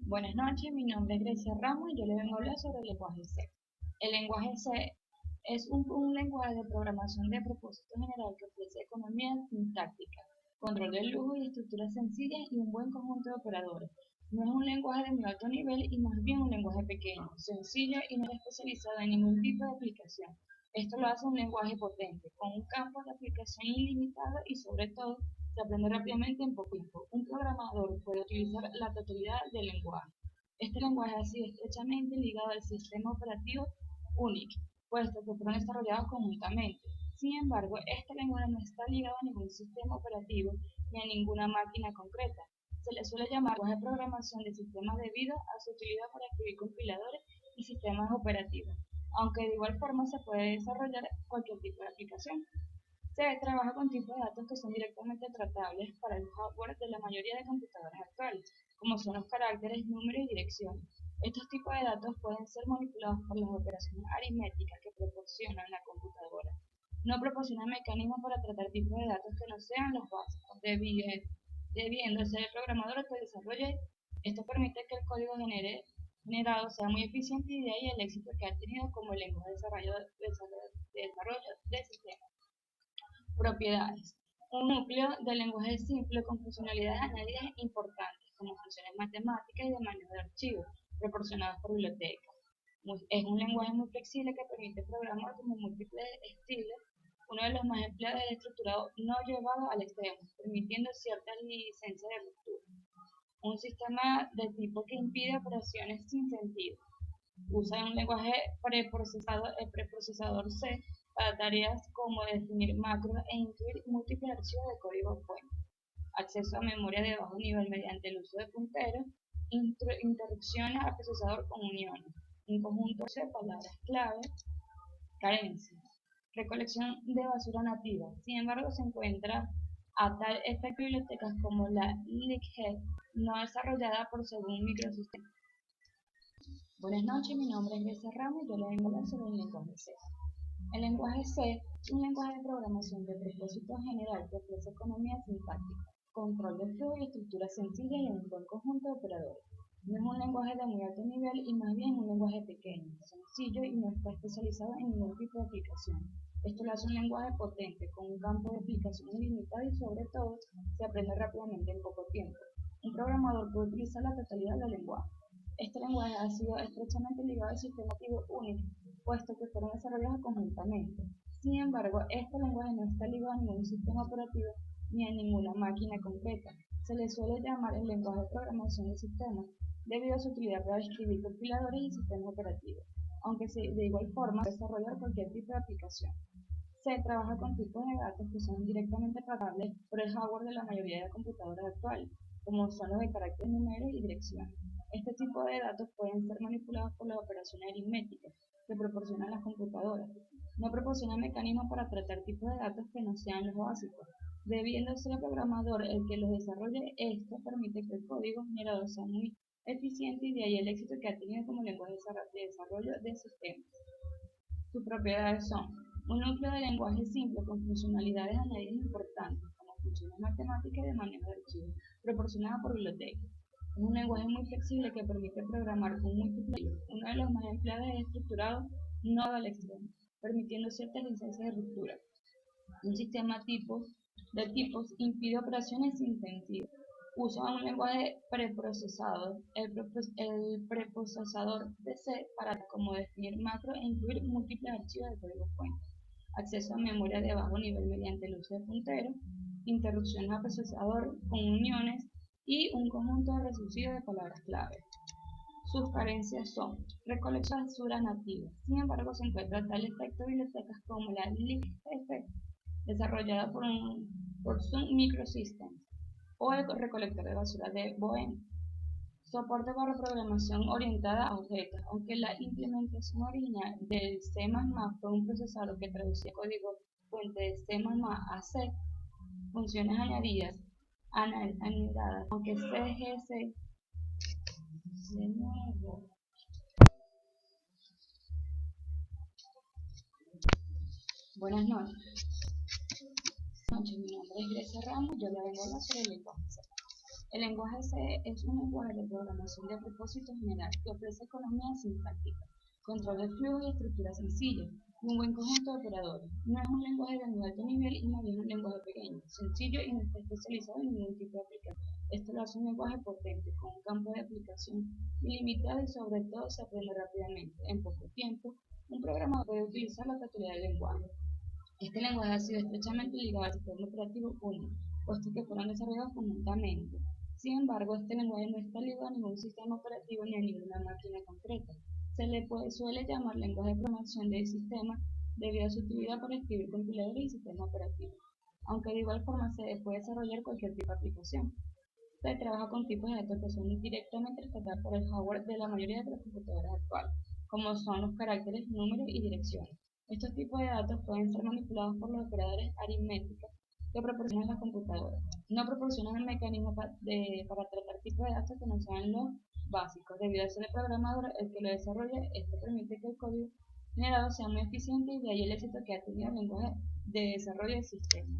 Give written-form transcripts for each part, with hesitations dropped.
Buenas noches, mi nombre es Grecia Ramos y yo le vengo a hablar sobre el lenguaje C. El lenguaje C es un lenguaje de programación de propósito general que ofrece economía sintáctica, control del lujo y estructuras sencillas y un buen conjunto de operadores. No es un lenguaje de muy alto nivel y más bien un lenguaje pequeño, sencillo y no está especializado en ningún tipo de aplicación. Esto lo hace un lenguaje potente, con un campo de aplicación ilimitado y sobre todo se aprende rápidamente en poco tiempo. Un programador puede utilizar la totalidad del lenguaje. Este lenguaje ha sido estrechamente ligado al sistema operativo Unix, puesto que fueron desarrollados conjuntamente. Sin embargo, este lenguaje no está ligado a ningún sistema operativo ni a ninguna máquina concreta. Se le suele llamar lenguaje de programación de sistemas debido a su utilidad para escribir compiladores y sistemas operativos, aunque de igual forma se puede desarrollar cualquier tipo de aplicación. Se trabaja con tipos de datos que son directamente tratables para el hardware de la mayoría de computadoras actuales, como son los caracteres, números y direcciones. Estos tipos de datos pueden ser manipulados por las operaciones aritméticas que proporciona la computadora. No proporciona mecanismos para tratar tipos de datos que no sean los básicos, debiendo ser el programador el que desarrolle. Esto permite que el código generado sea muy eficiente y de ahí el éxito que ha tenido como el lenguaje de desarrollo de sistemas. Propiedades. Un núcleo de lenguaje simple con funcionalidades añadidas importantes, como funciones matemáticas y de manejo de archivos, proporcionadas por bibliotecas. Es un lenguaje muy flexible que permite programar como múltiples estilos. Uno de los más empleados es el estructurado no llevado al extremo, permitiendo ciertas licencias de ruptura. Un sistema de tipo que impide operaciones sin sentido. Usa un lenguaje preprocesado, el preprocesador C, para tareas como definir macros e incluir múltiples archivos de código fuente. Acceso a memoria de bajo nivel mediante el uso de punteros. Interrupciones al procesador con uniones. Un conjunto de palabras clave. Carencias. Recolección de basura nativa. Sin embargo, se encuentra a tal efecto bibliotecas como la LibGet, no desarrollada por según microsistemas. Buenas noches, mi nombre es Grecia Ramos y yo le vengo a hablar sobre el lenguaje C. El lenguaje C es un lenguaje de programación de propósito general que ofrece economía sintáctica, control de flujo y estructura sencilla y un buen conjunto de operadores. No es un lenguaje de muy alto nivel y más bien un lenguaje pequeño, sencillo y no está especializado en ningún tipo de aplicación. Esto lo hace un lenguaje potente, con un campo de aplicación ilimitado y sobre todo se aprende rápidamente en poco tiempo. Un programador puede utilizar la totalidad del lenguaje. Este lenguaje ha sido estrechamente ligado al sistema operativo Unix, puesto que fueron desarrollados conjuntamente. Sin embargo, este lenguaje no está ligado a ningún sistema operativo ni a ninguna máquina concreta. Se le suele llamar el lenguaje de programación de sistemas, debido a su utilidad para escribir compiladores y sistemas operativos, aunque de igual forma desarrollar cualquier tipo de aplicación. Se trabaja con tipos de datos que son directamente tratables por el hardware de la mayoría de computadoras actuales, como son los de caracteres, números y direcciones. Este tipo de datos pueden ser manipulados por las operaciones aritméticas que proporcionan las computadoras. No proporcionan mecanismos para tratar tipos de datos que no sean los básicos. Debiendo ser el programador el que los desarrolle, esto permite que el código generado sea muy eficiente y de ahí el éxito que ha tenido como lenguaje de desarrollo de sistemas. Sus propiedades son un núcleo de lenguaje simple con funcionalidades añadidas importantes, como funciones matemáticas y de manejo de archivos, proporcionadas por bibliotecas. Es un lenguaje muy flexible que permite programar con múltiples hilos. Uno de los más empleados es estructurado no al extremo, permitiendo ciertas licencias de ruptura. Un sistema de tipos impide operaciones sin sentido. Usa un lenguaje preprocesado, el preprocesador de C para como definir macros e incluir múltiples archivos de código fuente. Acceso a memoria de bajo nivel mediante el uso de punteros, interrupciones al procesador con uniones y un conjunto de resucidos de palabras clave. Sus carencias son recolección de basura nativa. Sin embargo, se encuentra tal efecto bibliotecas como la LibGet, desarrollada por Sun Microsystems, o el recolector de basura de Boeing. Soporte para programación orientada a objetos. Aunque la implementación original del C++ fue un procesador que traducía código fuente de C++ a C, funciones añadidas, aunque CGC de nuevo. Buenas noches, mi nombre es Grecia Ramos, yo le vengo a hablar sobre el lenguaje C. El lenguaje C es un lenguaje de programación de propósito general que ofrece economía sintáctica, control de flujo y estructura sencilla, y un buen conjunto de operadores. No es un lenguaje de muy alto nivel y más bien un lenguaje pequeño, sencillo y no está especializado en ningún tipo de aplicación. Esto lo hace un lenguaje potente, con un campo de aplicación ilimitado y sobre todo se aprende rápidamente. En poco tiempo, un programador puede utilizar la totalidad del lenguaje. Este lenguaje ha sido estrechamente ligado al sistema operativo Unix, puesto que fueron desarrollados conjuntamente. Sin embargo, este lenguaje no está ligado a ningún sistema operativo ni a ninguna máquina concreta. Suele llamar lenguaje de programación de sistema debido a su utilidad para escribir compiladores y sistemas operativos, aunque de igual forma se puede desarrollar cualquier tipo de aplicación. Se trabaja con tipos de datos que son directamente tratados por el hardware de la mayoría de las computadoras actuales, como son los caracteres, números y direcciones. Estos tipos de datos pueden ser manipulados por los operadores aritméticos que proporcionan las computadoras. No proporcionan el mecanismo para tratar tipos de datos que no sean los básicos. Debido a ser el programador el que lo desarrolla, esto permite que el código generado sea muy eficiente y de ahí el éxito que ha tenido el lenguaje de desarrollo del sistema.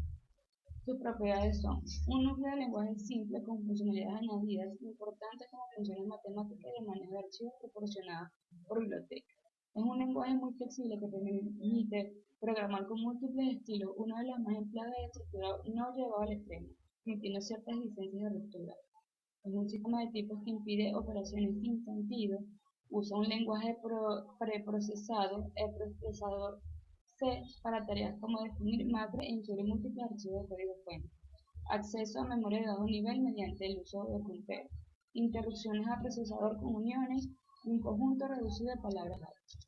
Sus propiedades son un núcleo de lenguaje simple con funcionalidades añadidas importantes como funciones matemáticas y de manejo de archivos proporcionadas por bibliotecas. Es un lenguaje muy flexible que permite programar con múltiples estilos. Una de las más empleadas es estructurado no llevado al extremo, permitiendo ciertas licencias de ruptura. Es un sistema de tipos que impide operaciones sin sentido. Usa un lenguaje preprocesado. El procesador C para tareas como definir macros e incluir múltiples archivos de código fuente. Acceso a memoria de bajo nivel mediante el uso de punteros. Interrupciones a procesador con uniones y un conjunto reducido de palabras altas.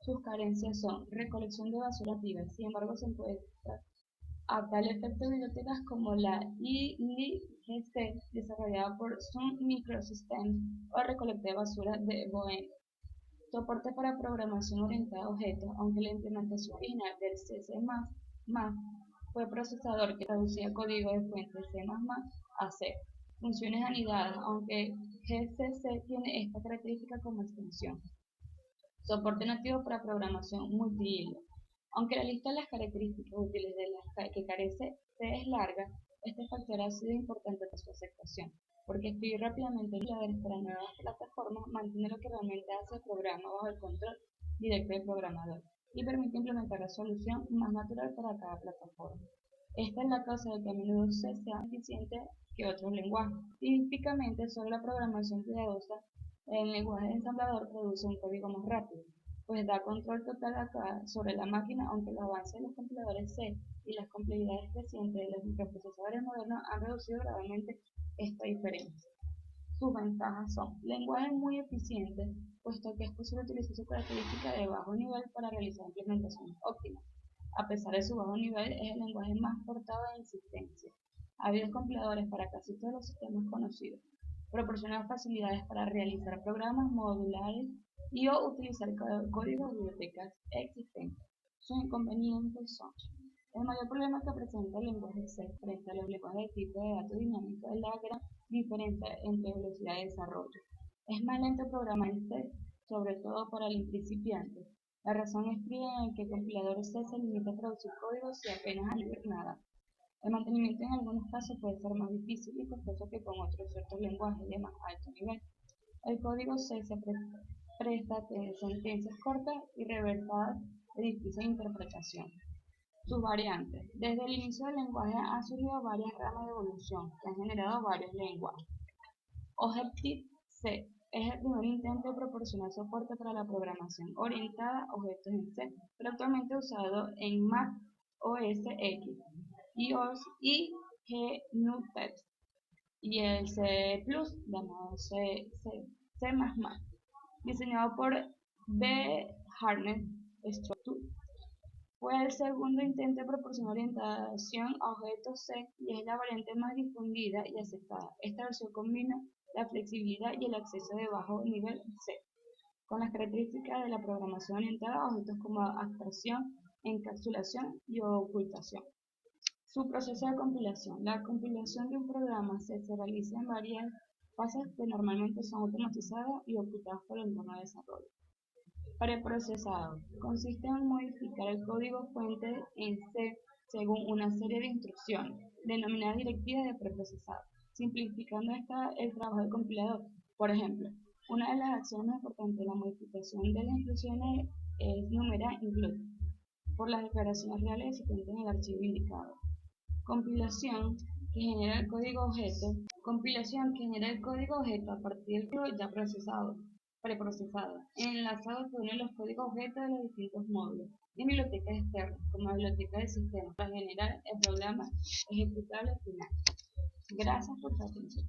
Sus carencias son recolección de basura activa, sin embargo se puede a tal efecto bibliotecas como la ILGC desarrollada por Sun Microsystems o recolecta de basura de Boeing. Soporte para programación orientada a objetos, aunque la implementación original del C++ fue procesador que traducía código de fuente C++ a C. Funciones anidadas, aunque GCC tiene esta característica como extensión. Soporte nativo para programación multihilo. Aunque la lista de las características útiles de las que carece C es larga, este factor ha sido importante para su aceptación, porque escribir rápidamente enlaces para nuevas plataformas mantiene lo que realmente hace el programa bajo el control directo del programador y permite implementar la solución más natural para cada plataforma. Esta es la causa de que a menudo C sea más eficiente que otros lenguajes. Típicamente, solo la programación cuidadosa en lenguaje de ensamblador produce un código más rápido, pues da control total sobre la máquina, aunque el avance de los compiladores C y las complejidades crecientes de los microprocesadores modernos han reducido gravemente esta diferencia. Sus ventajas son lenguaje muy eficiente, puesto que es posible utilizar su característica de bajo nivel para realizar implementaciones óptimas. A pesar de su bajo nivel, es el lenguaje más portado de insistencia. Ha habido compiladores para casi todos los sistemas conocidos. Proporciona facilidades para realizar programas modulares y o utilizar códigos de bibliotecas existentes. Sus inconvenientes son: el mayor problema que presenta el lenguaje C frente a los lenguajes de tipo de datos dinámico es la gran diferencia entre velocidad de desarrollo. Es más lento programar en C, sobre todo para el principiante. La razón estriba en que el compilador C se limita a traducir códigos y apenas a leer nada. El mantenimiento en algunos casos puede ser más difícil y costoso que con otros ciertos lenguajes de más alto nivel. El código C se presta a tener sentencias cortas y reversadas de difícil interpretación. Sus variantes. Desde el inicio del lenguaje han surgido varias ramas de evolución que han generado varios lenguajes. Objective-C es el primer intento de proporcionar soporte para la programación orientada a objetos en C, pero actualmente usado en Mac OS X, iOS y GNU/Text, y el C++, llamado C++, diseñado por B. Hartnett Structure. Fue el segundo intento de proporcionar orientación a objetos C y es la variante más difundida y aceptada. Esta versión combina la flexibilidad y el acceso de bajo nivel C, con las características de la programación orientada a objetos como abstracción, encapsulación y ocultación. Su proceso de compilación. La compilación de un programa C se realiza en varias fases que normalmente son automatizadas y ocultadas por el entorno de desarrollo. Preprocesado. Consiste en modificar el código fuente en C según una serie de instrucciones, denominadas directivas de preprocesado. simplificando el trabajo del compilador. Por ejemplo, una de las acciones más importantes de la modificación de las instrucciones es numerar include por las declaraciones reales existentes en el archivo indicado. Compilación que genera el código objeto. Compilación que genera el código objeto a partir del código ya preprocesado, enlazado con uno de los códigos objetos de los distintos módulos. Y bibliotecas externas, como la biblioteca del sistema, para generar el programa ejecutable final. Gracias por su atención.